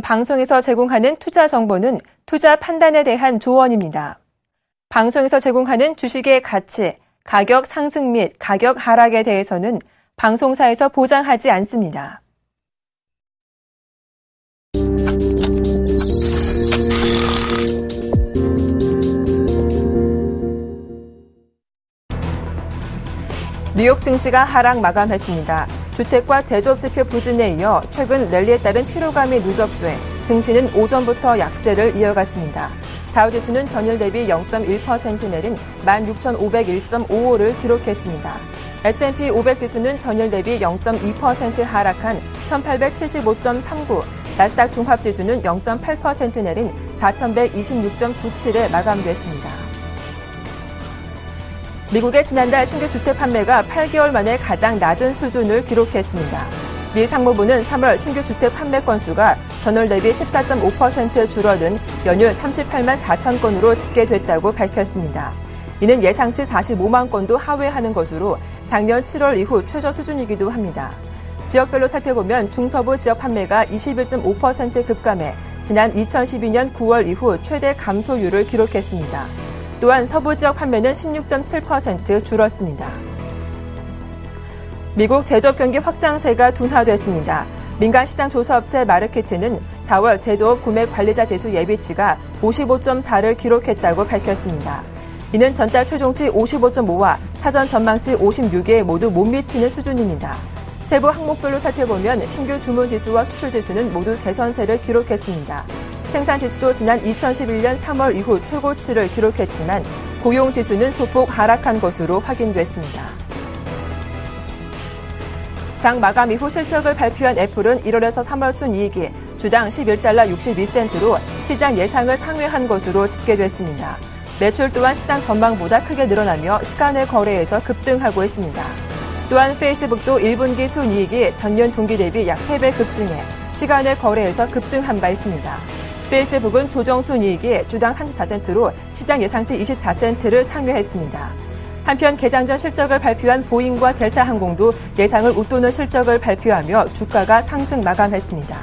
지금 방송에서 제공하는 투자 정보는 투자 판단에 대한 조언입니다. 방송에서 제공하는 주식의 가치, 가격 상승 및 가격 하락에 대해서는 방송사에서 보장하지 않습니다. 뉴욕 증시가 하락 마감했습니다. 주택과 제조업 지표 부진에 이어 최근 랠리에 따른 피로감이 누적돼 증시는 오전부터 약세를 이어갔습니다. 다우지수는 전일 대비 0.1% 내린 16,501.55를 기록했습니다. S&P 500 지수는 전일 대비 0.2% 하락한 1,875.39, 나스닥 종합지수는 0.8% 내린 4,126.97에 마감됐습니다. 미국의 지난달 신규 주택 판매가 8개월 만에 가장 낮은 수준을 기록했습니다. 미 상무부는 3월 신규 주택 판매 건수가 전월 대비 14.5% 줄어든 연율 38만 4천 건으로 집계됐다고 밝혔습니다. 이는 예상치 45만 건도 하회하는 것으로 작년 7월 이후 최저 수준이기도 합니다. 지역별로 살펴보면 중서부 지역 판매가 21.5% 급감해 지난 2012년 9월 이후 최대 감소율을 기록했습니다. 또한 서부 지역 판매는 16.7% 줄었습니다. 미국 제조업 경기 확장세가 둔화됐습니다. 민간시장 조사업체 마르키트는 4월 제조업 구매 관리자 지수 예비치가 55.4를 기록했다고 밝혔습니다. 이는 전달 최종치 55.5와 사전 전망치 56에 모두 못 미치는 수준입니다. 세부 항목별로 살펴보면 신규 주문 지수와 수출 지수는 모두 개선세를 기록했습니다. 생산 지수도 지난 2011년 3월 이후 최고치를 기록했지만 고용 지수는 소폭 하락한 것으로 확인됐습니다. 장 마감 이후 실적을 발표한 애플은 1월에서 3월 순이익이 주당 11달러 62센트로 시장 예상을 상회한 것으로 집계됐습니다. 매출 또한 시장 전망보다 크게 늘어나며 시간의 거래에서 급등하고 있습니다. 또한 페이스북도 1분기 순이익이 전년 동기 대비 약 3배 급증해 시간의 거래에서 급등한 바 있습니다. 페이스북은 조정 순이익이 주당 34센트로 시장 예상치 24센트를 상회했습니다. 한편 개장 전 실적을 발표한 보잉과 델타항공도 예상을 웃도는 실적을 발표하며 주가가 상승 마감했습니다.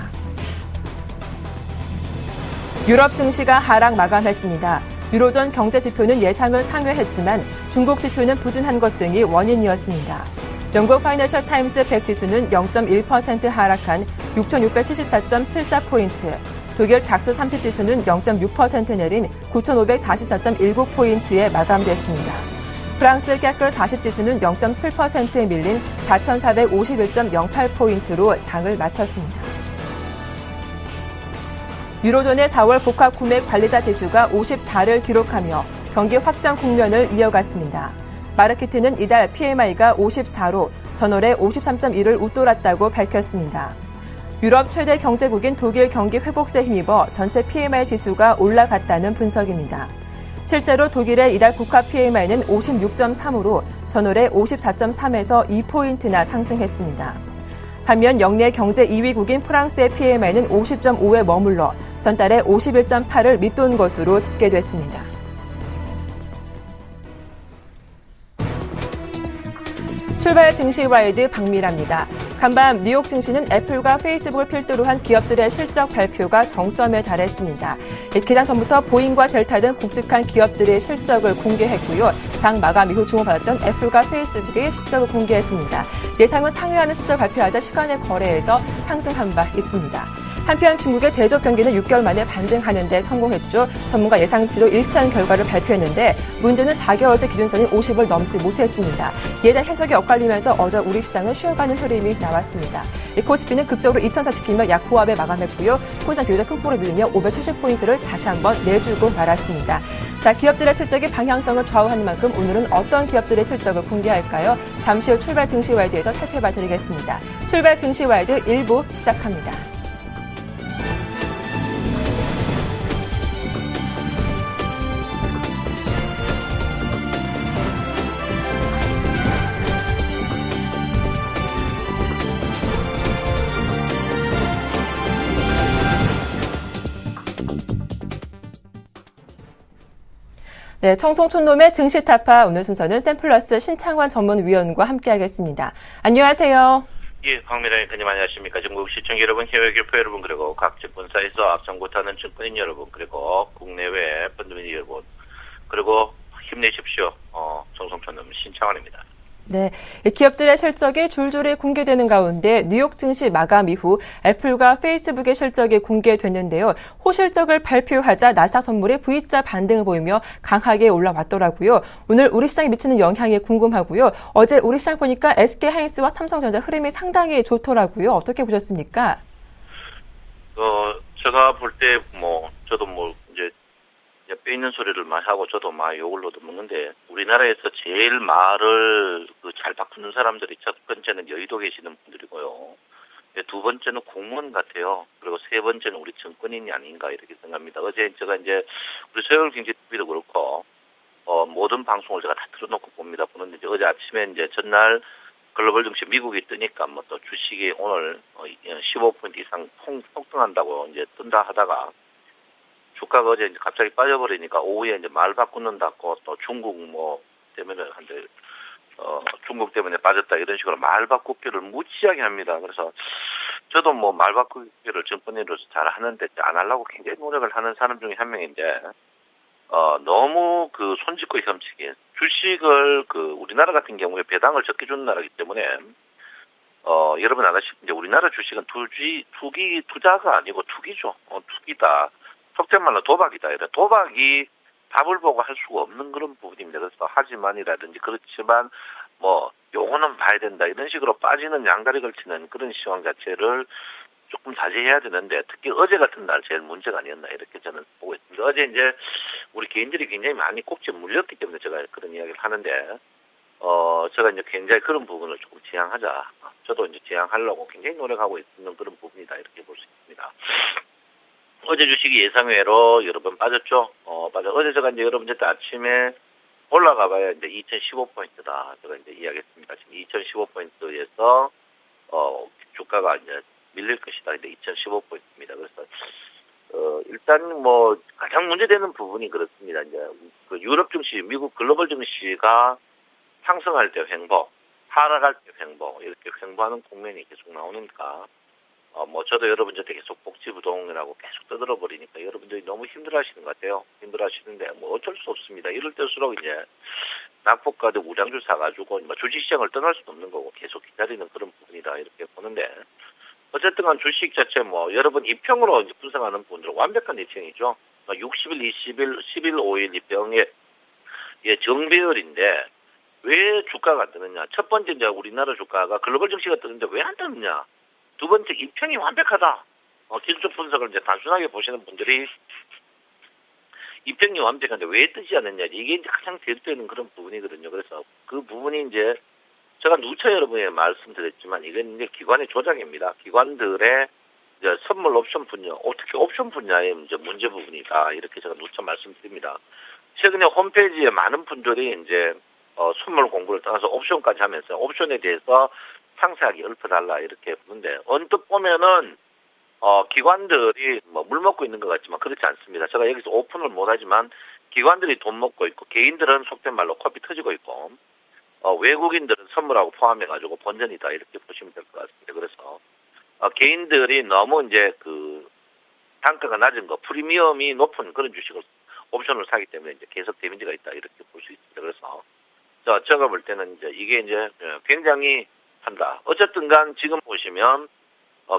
유럽 증시가 하락 마감했습니다. 유로존 경제 지표는 예상을 상회했지만 중국 지표는 부진한 것 등이 원인이었습니다. 영국 파이낸셜 타임스 100 지수는 0.1% 하락한 6,674.74포인트, 독일 닥스 30 지수는 0.6% 내린 9,544.19포인트에 마감됐습니다. 프랑스 깨끌 40 지수는 0.7%에 밀린 4,451.08포인트로 장을 마쳤습니다. 유로존의 4월 복합 구매 관리자 지수가 54를 기록하며 경기 확장 국면을 이어갔습니다. 마르키트는 이달 PMI가 54로 전월에 53.1을 웃돌았다고 밝혔습니다. 유럽 최대 경제국인 독일 경기 회복세에 힘입어 전체 PMI 지수가 올라갔다는 분석입니다. 실제로 독일의 이달 복합 PMI는 56.3으로 전월에 54.3에서 2포인트나 상승했습니다. 반면 역내 경제 2위국인 프랑스의 PMI는 50.5에 머물러 전달에 51.8을 밑돈 것으로 집계됐습니다. 출발 증시 와이드 박미라입니다. 간밤 뉴욕 증시는 애플과 페이스북을 필두로 한 기업들의 실적 발표가 정점에 달했습니다. 개장 전부터 보잉과 델타 등 굵직한 기업들의 실적을 공개했고요. 장 마감 이후 주목받았던 애플과 페이스북의 실적을 공개했습니다. 예상을 상회하는 실적 발표하자 시간의 거래에서 상승한 바 있습니다. 한편 중국의 제조업 경기는 6개월 만에 반등하는 데 성공했죠. 전문가 예상치로 일치한 결과를 발표했는데 문제는 4개월째 기준선인 50을 넘지 못했습니다. 이에 대한 해석이 엇갈리면서 어제 우리 시장은 쉬어가는 흐름이 나왔습니다. 코스피는 급적으로 2,000사 지키며 약보합에 마감했고요. 코스닥 기술자 큰 폭으로 밀리며 570포인트를 다시 한번 내주고 말았습니다. 자, 기업들의 실적이 방향성을 좌우하는 만큼 오늘은 어떤 기업들의 실적을 공개할까요? 잠시 후 출발 증시와이드에서 살펴봐 드리겠습니다. 출발 증시와이드 1부 시작합니다. 네, 청송촌놈의 증시타파 오늘 순서는 샘플러스 신창환 전문위원과 함께하겠습니다. 안녕하세요. 예, 박미라 앵커님 안녕하십니까. 전국 시청자 여러분, 해외 교포 여러분, 그리고 각 증권사에서 앞장구타는 증권인 여러분, 그리고 국내외 펀드민이 여러분, 그리고 힘내십시오. 정성천님 신창환입니다. 네, 기업들의 실적이 줄줄이 공개되는 가운데 뉴욕 증시 마감 이후 애플과 페이스북의 실적이 공개됐는데요. 호실적을 발표하자 나스닥 선물이 V자 반등을 보이며 강하게 올라왔더라고요. 오늘 우리 시장에 미치는 영향이 궁금하고요. 어제 우리 시장 보니까 SK하이닉스와 삼성전자 흐름이 상당히 좋더라고요. 어떻게 보셨습니까? 제가 볼 때 저도 이제 뼈 있는 소리를 많이 하고 저도 막 욕을 얻어먹는데, 우리나라에서 제일 말을 잘 바꾸는 사람들이 첫 번째는 여의도 계시는 분들이고요. 두 번째는 공무원 같아요. 그리고 세 번째는 우리 정권인이 아닌가 이렇게 생각합니다. 어제 제가 이제 우리 서울경제TV도 그렇고 모든 방송을 제가 다 틀어놓고 보는데 이제 어제 아침에 이제 전날 글로벌 증시 미국이 뜨니까 또 주식이 오늘 15% 이상 폭등한다고 이제 뜬다 하다가 주가가 어제 이제 갑자기 빠져버리니까 오후에 이제 말 바꾸는다고 또 중국 때문에 중국 때문에 빠졌다 이런 식으로 말 바꾸기를 무지하게 합니다. 그래서 저도 말 바꾸기를 정권인으로서 잘 하는데 안 하려고 굉장히 노력을 하는 사람 중에 한 명인데, 너무 손짓고 혐치기 주식을 우리나라 같은 경우에 배당을 적게 주는 나라이기 때문에 여러분 아시다시피 이제 우리나라 주식은 투자가 아니고 투기죠. 투기다. 속된 말로 도박이다. 도박이 답을 보고 할 수가 없는 그런 부분입니다. 그래서 하지만이라든지 그렇지만 요거는 봐야 된다 이런 식으로 빠지는 양다리 걸치는 그런 시황 자체를 조금 자제해야 되는데, 특히 어제 같은 날 제일 문제가 아니었나 이렇게 저는 보고 있습니다. 어제 이제 우리 개인들이 굉장히 많이 꼭지에 물렸기 때문에 제가 그런 이야기를 하는데, 제가 이제 굉장히 그런 부분을 조금 지양하자. 저도 이제 지양하려고 굉장히 노력하고 있는 그런 부분이다 이렇게 볼 수 있습니다. 어제 주식이 예상외로 여러 번 빠졌죠. 어제 제가 이제 여러분한테 아침에 올라가 봐야 이제 2015포인트다. 제가 이제 이야기했습니다. 지금 2015포인트에서, 주가가 이제 밀릴 것이다. 이제 2015포인트입니다. 그래서, 일단 가장 문제되는 부분이 그렇습니다. 이제 유럽 증시, 미국 글로벌 증시가 상승할 때 횡보, 하락할 때 횡보, 이렇게 횡보하는 국면이 계속 나오니까, 저도 여러분들한테 계속 복지부동이라고 계속 떠들어버리니까 여러분들이 너무 힘들어하시는 것 같아요. 힘들어하시는데 어쩔 수 없습니다. 이럴 때일수록 이제 낙폭과도 우량주 사가지고 주식시장을 떠날 수도 없는 거고 계속 기다리는 그런 부분이다 이렇게 보는데, 어쨌든 간 주식 자체 여러분 입평으로 이제 분석하는 분들은 완벽한 입평이죠. 60일, 20일, 10일, 5일 입평의 정배열인데 왜 주가가 안 뜨느냐. 첫 번째 이제 우리나라 주가가 글로벌 증시가 뜨는데 왜 안 뜨느냐. 두 번째, 입평이 완벽하다. 기술적 분석을 이제 단순하게 보시는 분들이 입평이 완벽한데 왜 뜨지 않느냐. 이게 이제 가장 대두되는 그런 부분이거든요. 그래서 그 부분이 이제 제가 누차 여러분에 말씀드렸지만 이건 이제 기관의 조작입니다. 기관들의 이제 선물 옵션 분야, 특히 옵션 분야의 이제 문제 부분이다. 이렇게 제가 누차 말씀드립니다. 최근에 홈페이지에 많은 분들이 이제 선물 공부를 떠나서 옵션까지 하면서 옵션에 대해서 상세하게 읊어달라 이렇게 보는데, 언뜻 보면은 기관들이 물 먹고 있는 것 같지만 그렇지 않습니다. 제가 여기서 오픈을 못하지만 기관들이 돈 먹고 있고 개인들은 속된 말로 코피 터지고 있고 외국인들은 선물하고 포함해가지고 본전이다 이렇게 보시면 될 것 같습니다. 그래서 개인들이 너무 이제 단가가 낮은 거, 프리미엄이 높은 그런 주식을 옵션을 사기 때문에 이제 계속 데미지가 있다 이렇게 볼 수 있습니다. 그래서 제가 볼 때는 이제 이게 이제 굉장히 한다. 어쨌든 간 지금 보시면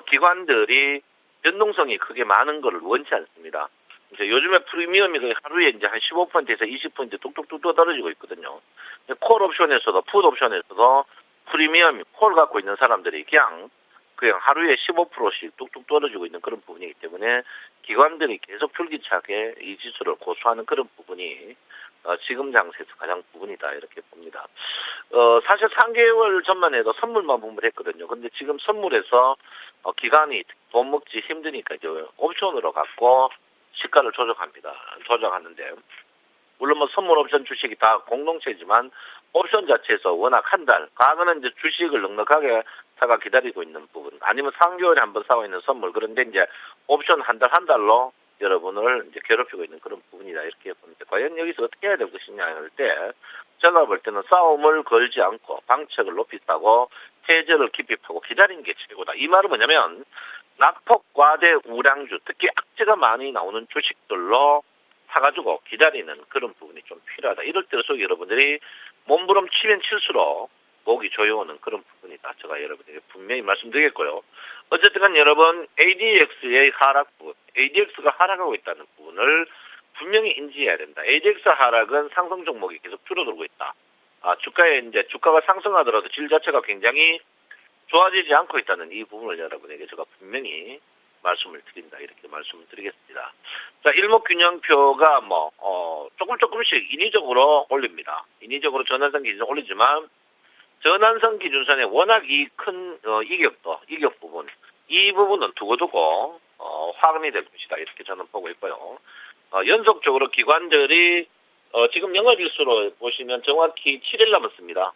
기관들이 변동성이 크게 많은 것을 원치 않습니다. 이제 요즘에 프리미엄이 하루에 이제 한 15%에서 20% 뚝뚝뚝 떨어지고 있거든요. 콜 옵션에서도 풋 옵션에서도 프리미엄 콜 갖고 있는 사람들이 그냥 하루에 15%씩 뚝뚝 떨어지고 있는 그런 부분이기 때문에 기관들이 계속 줄기차게 이 지수를 고수하는 그런 부분이 지금 장세에서 가장 부분이다 이렇게 봅니다. 사실 3개월 전만 해도 선물만 분물했거든요. 근데 지금 선물에서 기관이 돈 먹지 힘드니까 이제 옵션으로 갖고 시가를 조정하는데, 물론 선물 옵션 주식이 다 공동체지만 옵션 자체에서 워낙 한 달, 과거는 이제 주식을 넉넉하게 사가 기다리고 있는 부분, 아니면 3개월에 한번 사고 있는 선물, 그런데 이제 옵션 한 달로 여러분을 이제 괴롭히고 있는 그런 부분이다 이렇게 보는데, 과연 여기서 어떻게 해야 될 것이냐 할 때 제가 볼 때는 싸움을 걸지 않고 방책을 높이 따고 태제를 깊이 파고 기다리는 게 최고다. 이 말은 뭐냐면 낙폭, 과대, 우량주, 특히 악재가 많이 나오는 주식들로 사가지고 기다리는 그런 부분이 좀 필요하다. 이럴 때일수록 여러분들이 몸부림 치면 칠수록 목이 조여오는 그런 부분이다. 제가 여러분에게 분명히 말씀드리겠고요. 어쨌든 간 여러분 ADX의 하락 부분, ADX가 하락하고 있다는 부분을 분명히 인지해야 된다. ADX 하락은 상승 종목이 계속 줄어들고 있다. 주가가 상승하더라도 질 자체가 굉장히 좋아지지 않고 있다는 이 부분을 여러분에게 제가 분명히 말씀을 드린다. 이렇게 말씀을 드리겠습니다. 자, 일목균형표가 조금씩 인위적으로 올립니다. 인위적으로 전환선 기준을 올리지만 전환선 기준선에 워낙 이 큰 이격 부분, 이 부분은 두고두고 확인이 될 것이다. 이렇게 저는 보고 있고요. 연속적으로 기관들이 지금 영업일수로 보시면 정확히 7일 남았습니다.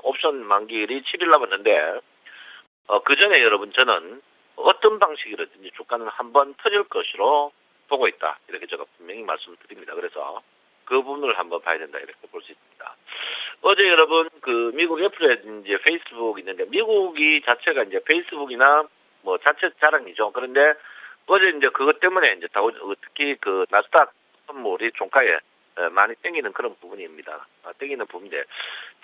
옵션 만기일이 7일 남았는데 그 전에 여러분 저는 어떤 방식이라든지 주가는 한번 터질 것으로 보고 있다. 이렇게 제가 분명히 말씀드립니다. 그래서 그 부분을 한번 봐야 된다. 이렇게 볼 수 있습니다. 어제 여러분 미국 애플에 이제 페이스북 있는데 미국이 자체가 이제 페이스북이나 자체 자랑이죠. 그런데 어제 이제 그것 때문에 이제 특히 나스닥 선물이 종가에 많이 땡기는 그런 부분입니다. 땡기는 부분인데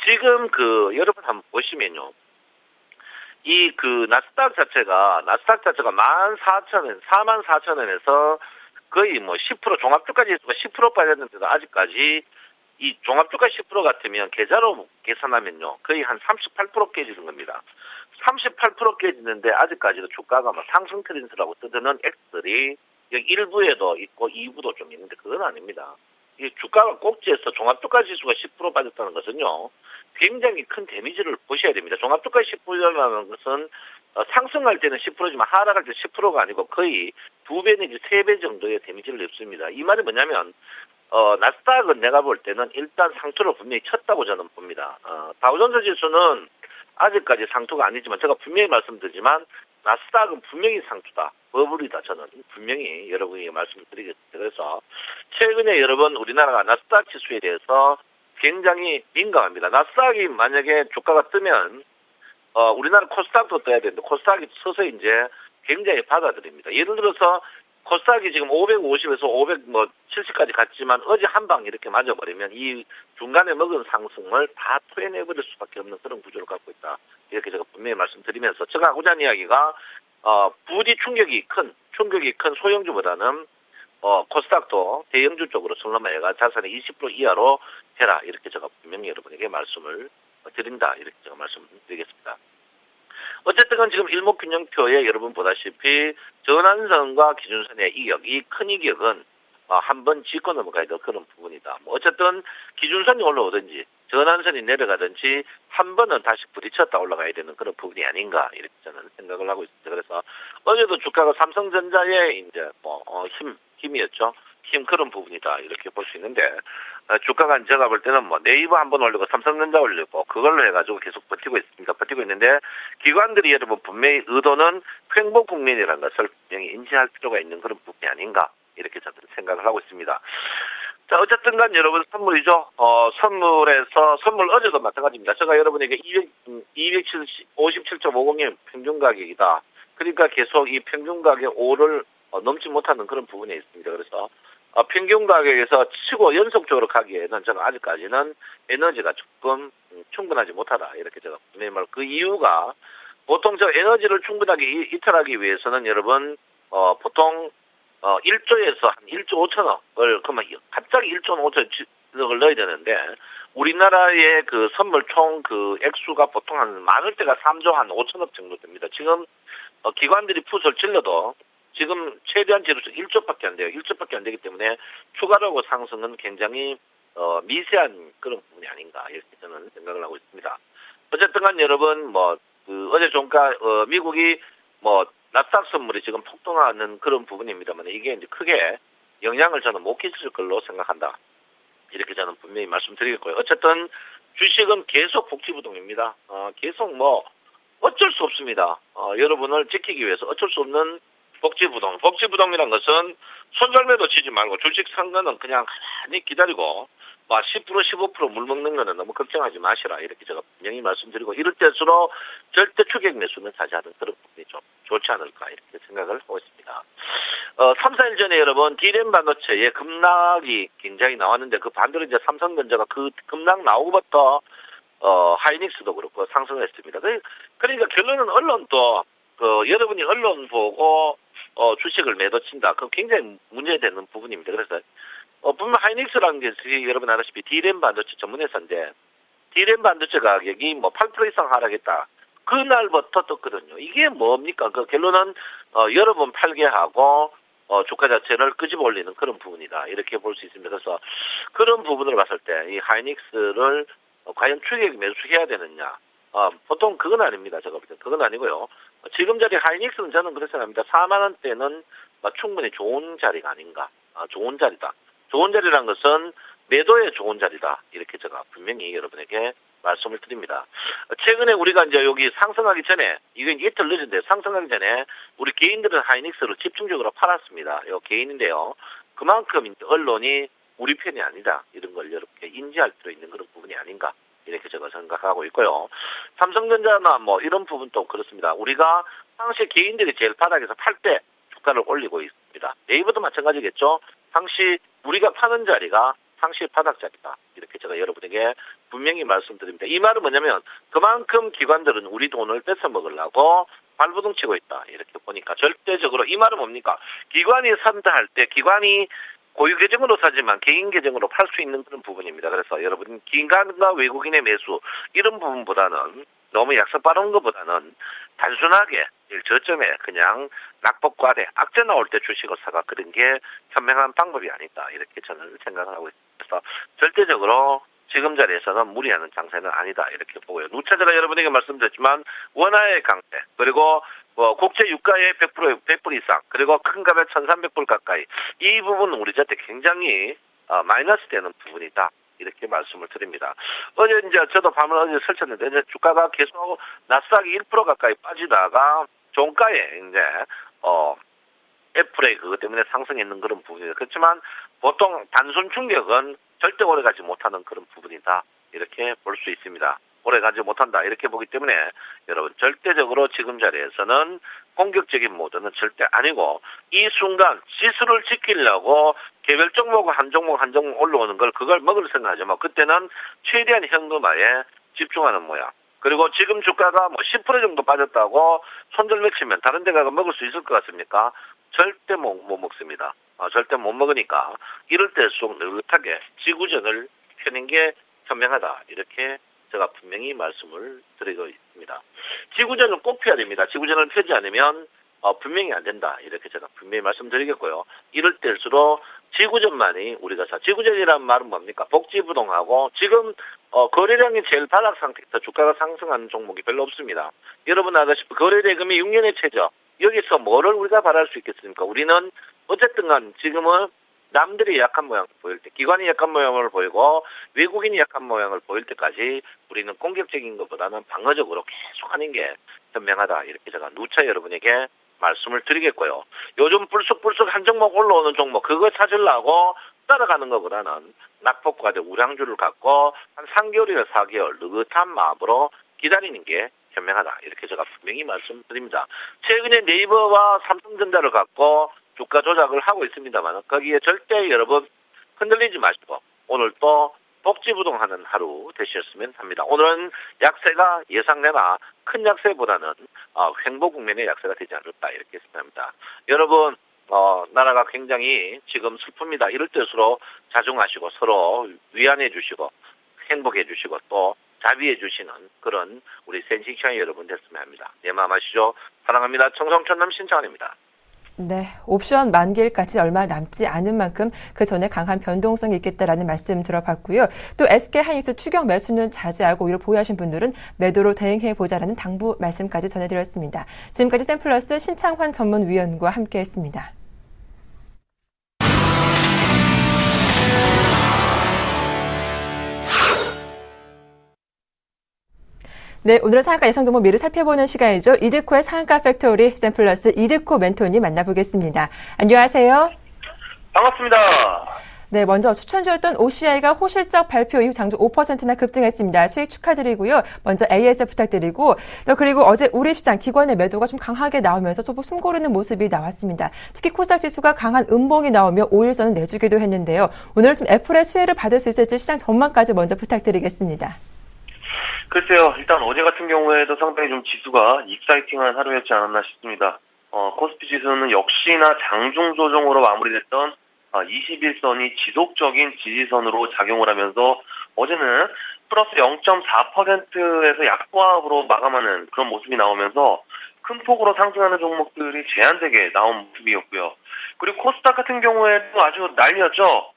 지금 여러분 한번 보시면요. 나스닥 자체가 44,000원에서 거의 10% 종합주가 지수가 10% 빠졌는데도 아직까지 이 종합주가 10% 같으면 계좌로 계산하면요. 거의 한 38% 깨지는 겁니다. 38% 깨지는데 아직까지도 주가가 상승 트렌드라고 떠드는 액들이 일부에도 있고 2부도 좀 있는데 그건 아닙니다. 이 주가가 꼭지에서 종합주가 지수가 10% 빠졌다는 것은요. 굉장히 큰 데미지를 보셔야 됩니다. 종합주가 10%라는 것은 상승할 때는 10%지만 하락할 때 10%가 아니고 거의 2배 내지 3배 정도의 데미지를 입습니다. 이 말이 뭐냐면 나스닥은 내가 볼 때는 일단 상투를 분명히 쳤다고 저는 봅니다. 다우존스 지수는 아직까지 상투가 아니지만 제가 분명히 말씀드리지만 나스닥은 분명히 상투다. 버블이다. 저는 분명히 여러분에게 말씀드리겠습니다. 그래서 최근에 여러분 우리나라가 나스닥 지수에 대해서 굉장히 민감합니다. 나스닥이 만약에 주가가 뜨면 우리나라 코스닥도 떠야 되는데 코스닥이 서서히 이제 굉장히 받아들입니다. 예를 들어서 코스닥이 지금 550에서 570까지 갔지만 어제 한 방 이렇게 맞아버리면 이 중간에 먹은 상승을 다 토해내버릴 수밖에 없는 그런 구조를 갖고 있다. 이렇게 제가 분명히 말씀드리면서 제가 하고자 하는 이야기가 부디 충격이 큰 소형주보다는 코스닥도 대형주 쪽으로 선로마해가 자산의 20% 이하로 해라. 이렇게 제가 분명히 여러분에게 말씀을 드린다. 이렇게 제가 말씀드리겠습니다. 어쨌든 지금 일목균형표에 여러분 보다시피 전환선과 기준선의 이격, 이 큰 이격은 한번 짚고 넘어가야 될 그런 부분이다. 어쨌든 기준선이 올라오든지 전환선이 내려가든지 한 번은 다시 부딪혔다 올라가야 되는 그런 부분이 아닌가 이렇게 저는 생각을 하고 있습니다. 그래서 어제도 주가가 삼성전자의 이제 힘이었죠. 힘 그런 부분이다 이렇게 볼 수 있는데 주가가 제가 볼 때는 네이버 한번 올리고 삼성전자 올리고 그걸로 해가지고 계속 버티고 있는데 기관들이 여러분 분명히 의도는 횡보 국면이라는 것을 분명히 인지할 필요가 있는 그런 부분이 아닌가 이렇게 저는 생각을 하고 있습니다. 자, 어쨌든 간 여러분 선물이죠. 선물 어제도 마찬가지입니다. 제가 여러분에게 257.50의 평균 가격이다. 그러니까 계속 이 평균 가격 5를 넘지 못하는 그런 부분이 있습니다. 그래서 평균 가격에서 치고 연속적으로 가기에는 저는 아직까지는 에너지가 조금 충분하지 못하다. 이렇게 제가 분명히 말하고 그 이유가 보통 저 에너지를 충분하게 이탈하기 위해서는 여러분 보통 1조에서 한 1조 5천억을 그러면 갑자기 1조 5천억을 넣어야 되는데 우리나라의 그 선물 총 그 액수가 보통 한 많을 때가 3조 한 5천억 정도 됩니다. 지금 기관들이 풋을 질러도 지금 최대한 재료수 1조밖에 안 돼요. 1조밖에 안 되기 때문에 추가로 상승은 굉장히 미세한 그런 부분이 아닌가 이렇게 저는 생각을 하고 있습니다. 어쨌든 간 여러분 어제 종가 미국이 나스닥 선물이 지금 폭등하는 그런 부분입니다만 이게 이제 크게 영향을 저는 못 끼칠 걸로 생각한다. 이렇게 저는 분명히 말씀드리겠고요. 어쨌든 주식은 계속 복지부동입니다. 계속 어쩔 수 없습니다. 여러분을 지키기 위해서 어쩔 수 없는 복지부동이란 것은 손절매도 치지 말고 주식 산 거는 그냥 가만히 기다리고 10% 15% 물 먹는 거는 너무 걱정하지 마시라 이렇게 제가 분명히 말씀드리고 이럴 때일수록 절대 추격 매수는 자제하는 그런 부분이 좀 좋지 않을까 이렇게 생각을 하고 있습니다. 3, 4일 전에 여러분 D램 반도체의 급락이 굉장히 나왔는데 그 반대로 이제 삼성전자가 그 급락 나오고부터 하이닉스도 그렇고 상승을 했습니다. 그러니까 결론은 언론도 여러분이 언론 보고 주식을 매도 친다. 그건 굉장히 문제되는 부분입니다. 그래서 분명 하이닉스라는 게 여러분 아시다시피 D램 반도체 전문 회사인데 D램 반도체 가격이 8% 이상 하락했다. 그날부터 떴거든요. 이게 뭡니까? 그 결론은 여러 번 팔게 하고 주가 자체를 끄집어 올리는 그런 부분이다. 이렇게 볼 수 있습니다. 그래서 그런 부분을 봤을 때 이 하이닉스를 과연 추격 매수해야 되느냐? 보통 그건 아닙니다. 제가 볼 때 그건 아니고요. 지금 자리 하이닉스는 저는 그렇게 생각합니다. 4만 원대는 충분히 좋은 자리가 아닌가. 좋은 자리다. 좋은 자리란 것은 매도에 좋은 자리다. 이렇게 제가 분명히 여러분에게 말씀을 드립니다. 최근에 우리가 이제 여기 상승하기 전에, 이건 이틀 늦은데 상승하기 전에 우리 개인들은 하이닉스를 집중적으로 팔았습니다. 요 개인인데요. 그만큼 언론이 우리 편이 아니다. 이런 걸 이렇게 인지할 필요 있는 그런 부분이 아닌가. 이렇게 제가 생각하고 있고요. 삼성전자나 이런 부분도 그렇습니다. 우리가 당시 개인들이 제일 바닥에서 팔 때 주가를 올리고 있습니다. 네이버도 마찬가지겠죠. 당시 우리가 파는 자리가 상시 바닥 자리다. 이렇게 제가 여러분에게 분명히 말씀드립니다. 이 말은 뭐냐면 그만큼 기관들은 우리 돈을 뺏어 먹으려고 발버둥 치고 있다. 이렇게 보니까 절대적으로 이 말은 뭡니까? 기관이 산다 할 때 기관이 고유 계정으로 사지만 개인 계정으로 팔 수 있는 그런 부분입니다. 그래서 여러분 기관과 외국인의 매수 이런 부분보다는 너무 약속 빠른 것보다는 단순하게 저점에 그냥 낙폭과대 악재 나올 때 주식을 사가 그런 게 현명한 방법이 아니다. 이렇게 저는 생각을 하고 있습니다. 그래서 절대적으로 지금 자리에서는 무리하는 장세는 아니다. 이렇게 보고요. 누차 제가 여러분에게 말씀드렸지만 원화의 강세 그리고 국제 유가의 100% 이상 그리고 큰 값에 1,300불 가까이 이 부분은 우리 자체 굉장히 마이너스 되는 부분이다. 이렇게 말씀을 드립니다. 어제 이제 저도 밤을 어제 설쳤는데 이제 주가가 계속 나스닥이 1% 가까이 빠지다가 종가에 이제 애플의 그것 때문에 상승했는 그런 부분이에요. 그렇지만 보통 단순 충격은 절대 오래가지 못하는 그런 부분이다. 이렇게 볼 수 있습니다. 오래가지 못한다. 이렇게 보기 때문에 여러분 절대적으로 지금 자리에서는 공격적인 모드는 절대 아니고 이 순간 지수를 지키려고 개별 종목 한 종목 올라오는 걸 그걸 먹을 생각하죠. 그때는 최대한 현금화에 집중하는 모양. 그리고 지금 주가가 10% 정도 빠졌다고 손절 맥히면 다른 데 가서 먹을 수 있을 것 같습니까? 절대 못 먹습니다. 절대 못 먹으니까 이럴 때일수록 느긋하게 지구전을 펴는 게 현명하다. 이렇게 제가 분명히 말씀을 드리고 있습니다. 지구전을 꼭 펴야 됩니다. 지구전을 펴지 않으면 분명히 안 된다. 이렇게 제가 분명히 말씀드리겠고요. 이럴 때일수록 지구전만이 우리가 지구전이라는 말은 뭡니까? 복지부동하고 지금 거래량이 제일 바닥 상태에서 주가가 상승하는 종목이 별로 없습니다. 여러분 아시다시피 거래대금이 6년의 최저. 여기서 뭐를 우리가 바랄 수 있겠습니까? 우리는 어쨌든 간 지금은 남들이 약한 모양을 보일 때, 기관이 약한 모양을 보이고 외국인이 약한 모양을 보일 때까지 우리는 공격적인 것보다는 방어적으로 계속 하는 게 현명하다. 이렇게 제가 누차 여러분에게 말씀을 드리겠고요. 요즘 불쑥불쑥 한 종목 올라오는 종목 그거 찾으려고 따라가는 것보다는 낙폭과대 우량주를 갖고 한 3개월이나 4개월 느긋한 마음으로 기다리는 게 현명하다. 이렇게 제가 분명히 말씀드립니다. 최근에 네이버와 삼성전자를 갖고 주가 조작을 하고 있습니다만 거기에 절대 여러분 흔들리지 마시고 오늘 또 복지부동하는 하루 되셨으면 합니다. 오늘은 약세가 예상되나 큰 약세보다는 횡보 국면의 약세가 되지 않을까 이렇게 생각합니다. 여러분 나라가 굉장히 지금 슬픕니다. 이럴 때일수록 자중하시고 서로 위안해 주시고 행복해 주시고 또 자비해 주시는 그런 우리 센식샤인 여러분 됐으면 합니다. 내 마음 아시죠? 사랑합니다. 청성천남 신창환입니다. 네, 옵션 만기일까지 얼마 남지 않은 만큼 그 전에 강한 변동성이 있겠다라는 말씀 들어봤고요. 또 SK하이닉스 추격 매수는 자제하고 오히려 보유하신 분들은 매도로 대응해보자라는 당부 말씀까지 전해드렸습니다. 지금까지 샘플러스 신창환 전문위원과 함께했습니다. 네, 오늘은 상한가 예상 종목 미리 살펴보는 시간이죠. 이드코의 상한가 팩토리 샘플러스 이드코 멘토님 만나보겠습니다. 안녕하세요. 반갑습니다. 네, 먼저 추천주였던 OCI가 호실적 발표 이후 장중 5%나 급등했습니다. 수익 축하드리고요. 먼저 AS 부탁드리고, 그리고 어제 우리 시장 기관의 매도가 좀 강하게 나오면서 소폭 숨고르는 모습이 나왔습니다. 특히 코스닥 지수가 강한 음봉이 나오며 5일선은 내주기도 했는데요. 오늘 좀 애플의 수혜를 받을 수 있을지 시장 전망까지 먼저 부탁드리겠습니다. 글쎄요, 일단 어제 같은 경우에도 상당히 좀 지수가 익사이팅한 하루였지 않았나 싶습니다. 코스피 지수는 역시나 장중 조정으로 마무리됐던 21선이 지속적인 지지선으로 작용을 하면서 어제는 플러스 0.4%에서 약보합으로 마감하는 그런 모습이 나오면서 큰 폭으로 상승하는 종목들이 제한되게 나온 모습이었고요. 그리고 코스닥 같은 경우에도 아주 난리였죠.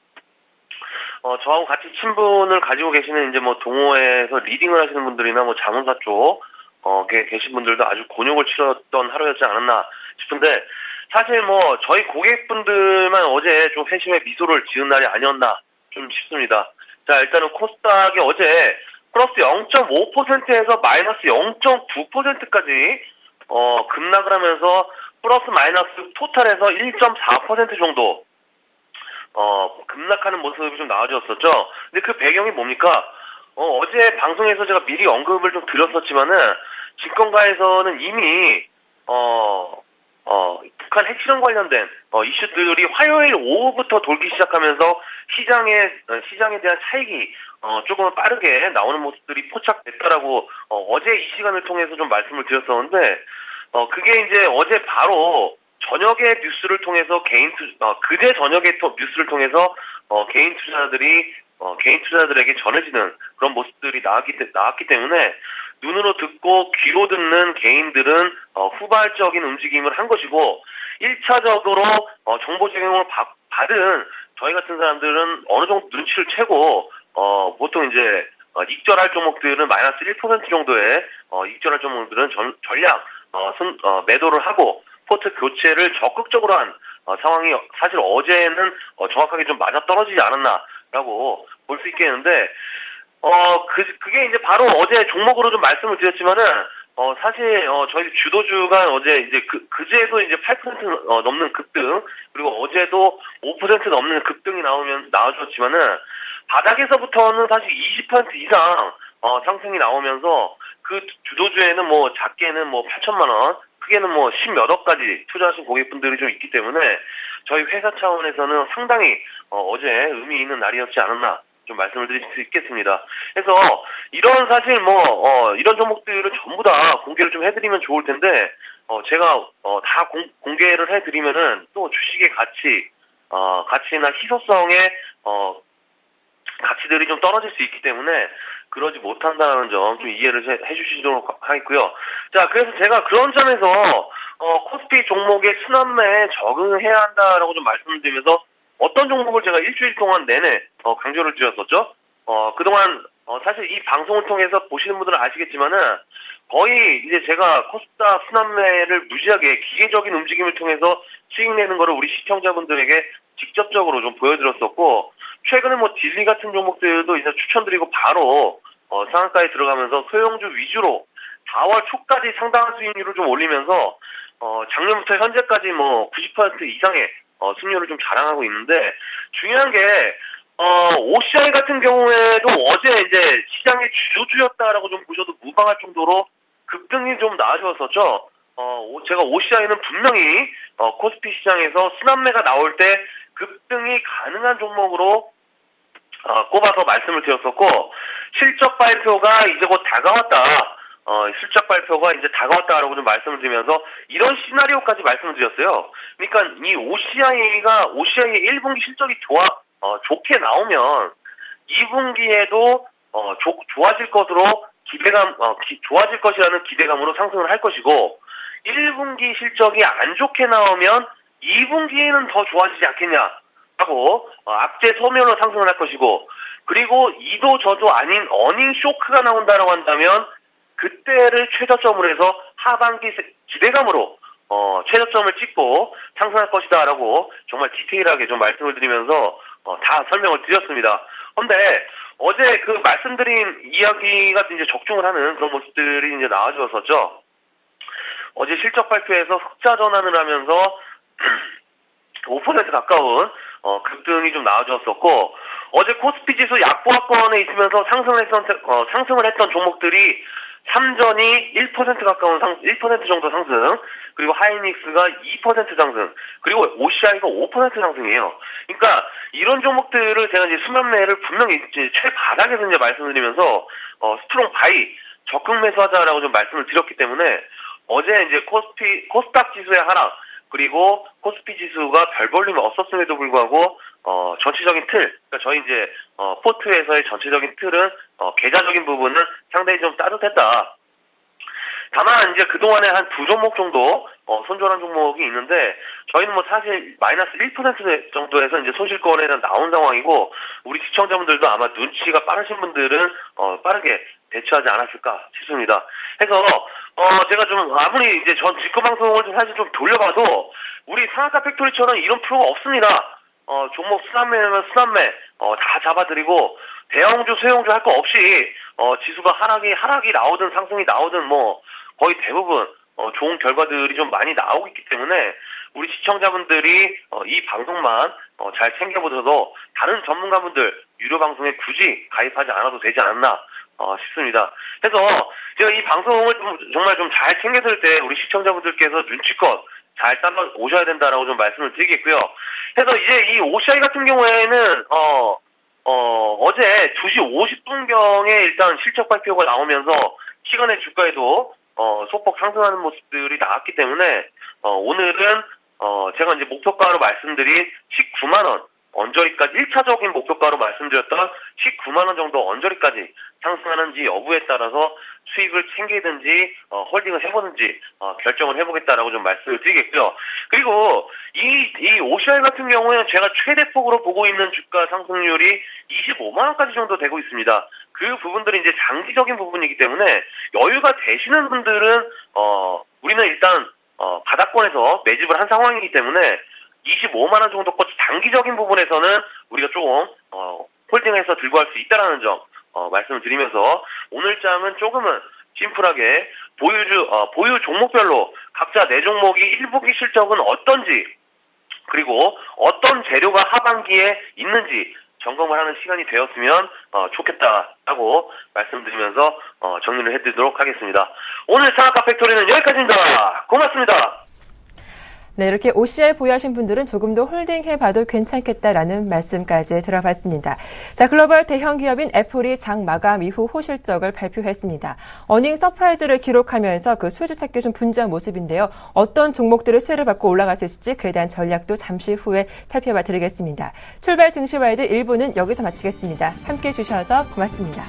저하고 같이 친분을 가지고 계시는 이제 뭐 동호회에서 리딩을 하시는 분들이나 뭐 자문사 쪽에 계신 분들도 아주 곤욕을 치렀던 하루였지 않았나 싶은데, 사실 뭐 저희 고객분들만 어제 좀 회심의 미소를 지은 날이 아니었나 좀 싶습니다. 자, 일단은 코스닥이 어제 플러스 0.5%에서 마이너스 0.9%까지 급락을 하면서 플러스 마이너스 토탈에서 1.4% 정도 급락하는 모습이 좀 나와줬었죠. 근데 그 배경이 뭡니까? 어제 방송에서 제가 미리 언급을 좀 드렸었지만은 증권가에서는 이미 북한 핵실험 관련된 이슈들이 화요일 오후부터 돌기 시작하면서 시장에 대한 차익이 조금 빠르게 나오는 모습들이 포착됐다라고 어제 이 시간을 통해서 좀 말씀을 드렸었는데, 그게 이제 어제 바로 저녁에 뉴스를 통해서 그제 저녁에 뉴스를 통해서 개인 투자자들에게 전해지는 그런 모습들이 나왔기 때문에 눈으로 듣고 귀로 듣는 개인들은 후발적인 움직임을 한 것이고, 1차적으로 정보 제공을 받은 저희 같은 사람들은 어느 정도 눈치를 채고 보통 이제 익절할 종목들은 마이너스 1% 정도의 익절할 종목들은 전량 매도를 하고 포트 교체를 적극적으로 한 상황이 사실 어제는 정확하게 좀 맞아떨어지지 않았나라고 볼 수 있겠는데, 그게 이제 바로 어제 종목으로 좀 말씀을 드렸지만은 사실 저희 주도주가 어제 이제 그제도 이제 8% 넘는 급등, 그리고 어제도 5% 넘는 급등이 나와줬지만은 바닥에서부터는 사실 20% 이상 상승이 나오면서 그 주도주에는 뭐 작게는 뭐 8천만 원, 크게는 뭐 10몇억까지 투자하신 고객분들이 좀 있기 때문에 저희 회사 차원에서는 상당히 어제 의미 있는 날이었지 않았나 좀 말씀을 드릴 수 있겠습니다. 그래서 이런 사실 이런 종목들을 전부 다 공개를 좀 해드리면 좋을 텐데, 제가 다 공개를 해드리면은 또 주식의 가치나 희소성의 가치들이 좀 떨어질 수 있기 때문에 그러지 못한다는 점 좀 이해를 해주시도록 하겠고요. 자, 그래서 제가 그런 점에서 코스피 종목의 순환매에 적응해야 한다라고 좀 말씀드리면서 어떤 종목을 제가 일주일 동안 내내 강조를 드렸었죠. 그동안 사실 이 방송을 통해서 보시는 분들은 아시겠지만은 거의 이제 제가 코스닥 순환매를 무지하게 기계적인 움직임을 통해서 수익 내는 거를 우리 시청자분들에게 직접적으로 좀 보여드렸었고, 최근에 뭐 딜리 같은 종목들도 이제 추천드리고 바로 상한가에 들어가면서 소형주 위주로 4월 초까지 상당한 수익률을 좀 올리면서 작년부터 현재까지 뭐 90% 이상의 수익률을 좀 자랑하고 있는데, 중요한 게 OCI 같은 경우에도 어제 이제 시장의 주도주였다라고 좀 보셔도 무방할 정도로 급등이 좀 나아졌었죠. 제가 OCI는 분명히 코스피 시장에서 순환매가 나올 때 급등이 가능한 종목으로 꼽아서 말씀을 드렸었고, 실적 발표가 이제 곧 다가왔다. 실적 발표가 이제 다가왔다라고 좀 말씀을 드리면서 이런 시나리오까지 말씀을 드렸어요. 그러니까 이 OCI의 1분기 실적이 좋게 나오면 2분기에도 좋아질 것으로 좋아질 것이라는 기대감으로 상승을 할 것이고, 1분기 실적이 안 좋게 나오면 2분기에는 더 좋아지지 않겠냐라고 악재 소멸로 상승을 할 것이고, 그리고 이도 저도 아닌 어닝 쇼크가 나온다라고 한다면 그때를 최저점으로 해서 하반기 기대감으로 최저점을 찍고 상승할 것이다라고 정말 디테일하게 좀 말씀을 드리면서 다 설명을 드렸습니다. 그런데 어제 그 말씀드린 이야기가 이제 적중을 하는 그런 모습들이 이제 나와주었었죠. 어제 실적 발표에서 흑자 전환을 하면서 5% 가까운 급등이 좀 나와줬었고, 어제 코스피 지수 약보합권에 있으면서 상승을 했던 종목들이 삼전이 1% 가까운 1% 정도 상승, 그리고 하이닉스가 2% 상승, 그리고 OCI가 5% 상승이에요. 그러니까 이런 종목들을 제가 이제 수면 매를 분명히 이제 최바닥에서 이제 말씀드리면서 스트롱 바이 적극 매수하자라고 좀 말씀을 드렸기 때문에 어제 이제 코스닥 지수의 하락, 그리고 코스피 지수가 별 볼륨이 없었음에도 불구하고 전체적인 틀, 그러니까 저희 이제 포트에서의 전체적인 틀은 계좌적인 부분은 상당히 좀 따뜻했다. 다만 이제 그동안에 한 두 종목 정도 손절한 종목이 있는데, 저희는 뭐 사실 마이너스 1% 정도에서 이제 손실권에는 나온 상황이고, 우리 시청자분들도 아마 눈치가 빠르신 분들은 빠르게 대처하지 않았을까 싶습니다. 해서 제가 좀 아무리 이제 전 직구 방송을 좀 사실 좀 돌려봐도 우리 상한가 팩토리처럼 이런 프로가 없습니다. 종목 순환매면 순환매 다 잡아드리고, 대형주 소형주 할 거 없이 지수가 하락이 나오든 상승이 나오든 뭐 거의 대부분 좋은 결과들이 좀 많이 나오고 있기 때문에 우리 시청자분들이 이 방송만 잘 챙겨보셔도 다른 전문가분들 유료 방송에 굳이 가입하지 않아도 되지 않나 싶습니다. 그래서 제가 이 방송을 정말 좀 잘 챙겨들 때 우리 시청자분들께서 눈치껏 잘 따라 오셔야 된다라고 좀 말씀을 드리겠고요. 그래서 이제 이 OCI 같은 경우에는 어제 2시 50분경에 일단 실적 발표가 나오면서 시간의 주가에도 소폭 상승하는 모습들이 나왔기 때문에 오늘은 제가 이제 목표가로 말씀드린 19만 원 언저리까지 1차적인 목표가로 말씀드렸던 19만 원 정도 언저리까지 상승하는지 여부에 따라서 수익을 챙기든지 홀딩을 해보든지 결정을 해보겠다라고 좀 말씀을 드리겠고요. 그리고 이 OCI 같은 경우에는 제가 최대폭으로 보고 있는 주가 상승률이 25만 원까지 정도 되고 있습니다. 그 부분들이 이제 장기적인 부분이기 때문에 여유가 되시는 분들은 우리는 일단 바닥권에서 매집을 한 상황이기 때문에 25만 원 정도까지 단기적인 부분에서는 우리가 조금 홀딩해서 들고 갈 수 있다라는 점 말씀을 드리면서, 오늘 장은 조금은 심플하게 보유 종목별로 각자 내 종목이 1분기 실적은 어떤지, 그리고 어떤 재료가 하반기에 있는지 점검을 하는 시간이 되었으면 좋겠다라고 말씀드리면서 정리를 해드리도록 하겠습니다. 오늘 상한가 팩토리는 여기까지입니다. 고맙습니다. 네, 이렇게 OCI 보유하신 분들은 조금 더 홀딩해봐도 괜찮겠다라는 말씀까지 들어봤습니다. 자, 글로벌 대형 기업인 애플이 장 마감 이후 호실적을 발표했습니다. 어닝 서프라이즈를 기록하면서 그 수혜주 찾기 좀 분주한 모습인데요. 어떤 종목들을 수혜를 받고 올라갈 수 있을지 그에 대한 전략도 잠시 후에 살펴봐 드리겠습니다. 출발 증시와이드 1부는 여기서 마치겠습니다. 함께해 주셔서 고맙습니다.